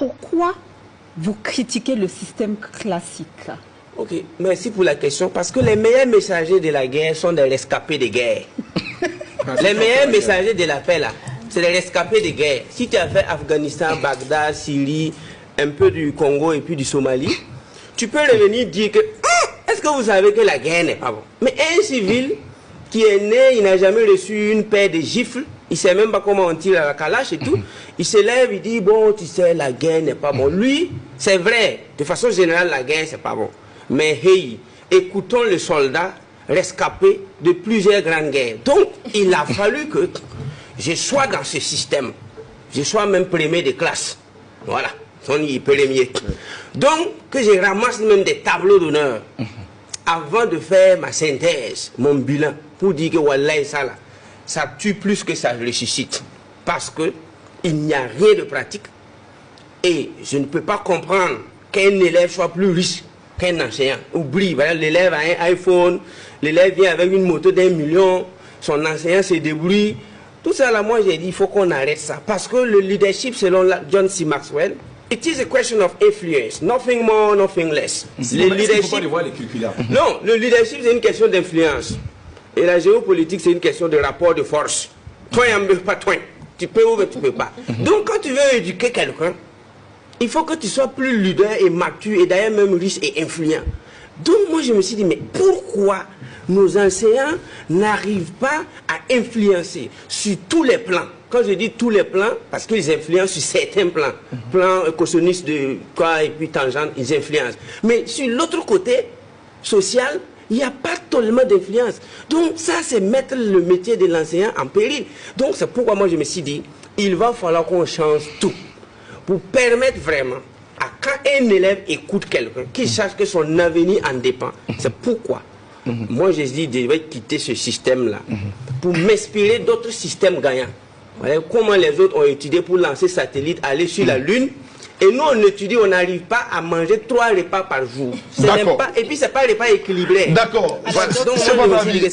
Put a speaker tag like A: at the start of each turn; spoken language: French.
A: Pourquoi vous critiquez le système classique?
B: Ok, merci pour la question. Parce que les meilleurs messagers de la guerre sont des rescapés de guerre. Les meilleurs messagers de la paix, là, c'est des rescapés de guerre. Si tu as fait Afghanistan, Bagdad, Syrie, un peu du Congo et puis du Somalie, tu peux revenir dire que est-ce que vous savez que la guerre n'est pas bon? Mais un civil qui est né, il n'a jamais reçu une paire de gifles, il ne sait même pas comment on tire à la calache et tout. Il se lève, il dit, bon, tu sais, la guerre n'est pas bon. Lui, c'est vrai, de façon générale, la guerre, c'est pas bon. Mais hey, écoutons le soldat rescapé de plusieurs grandes guerres. Donc, il a fallu que je sois dans ce système. Je sois même premier de classe. Voilà, on y est premier. Donc, que je ramasse même des tableaux d'honneur avant de faire ma synthèse, mon bilan, pour dire que Wallah, ça là, ça tue plus que ça ressuscite. Parce que il n'y a rien de pratique. Et je ne peux pas comprendre qu'un élève soit plus riche qu'un enseignant. Oublie, voilà, l'élève a un iPhone, l'élève vient avec une moto d'1 million, son enseignant se débrouille. Tout ça là, moi j'ai dit, il faut qu'on arrête ça. Parce que le leadership, selon John C. Maxwell, it is a question of influence, nothing more, nothing less. Le leadership, non, le leadership c'est une question d'influence. Et la géopolitique c'est une question de rapport de force. Toi, il n'y a pas toi. Tu peux ou tu ne peux pas. Donc quand tu veux éduquer quelqu'un, il faut que tu sois plus leader et mature et d'ailleurs même riche et influent. Donc moi je me suis dit, mais pourquoi nos enseignants n'arrivent pas à influencer sur tous les plans? Quand je dis tous les plans, parce qu'ils influencent sur certains plans. Plan économiste de quoi et puis tangente, ils influencent. Mais sur l'autre côté, social, il n'y a pas tellement d'influence. Donc ça, c'est mettre le métier de l'enseignant en péril. Donc c'est pourquoi moi je me suis dit, il va falloir qu'on change tout. Pour permettre vraiment, à quand un élève écoute quelqu'un, qu'il sache que son avenir en dépend. C'est pourquoi moi je dis, je vais quitter ce système-là pour m'inspirer d'autres systèmes gagnants. Voilà comment les autres ont étudié pour lancer satellite, aller sur la Lune. Et nous, on étudie, on n'arrive pas à manger 3 repas par jour. Et puis, ce n'est pas un repas équilibré.
C: D'accord.
B: Voilà. Donc, moi, je me suis dit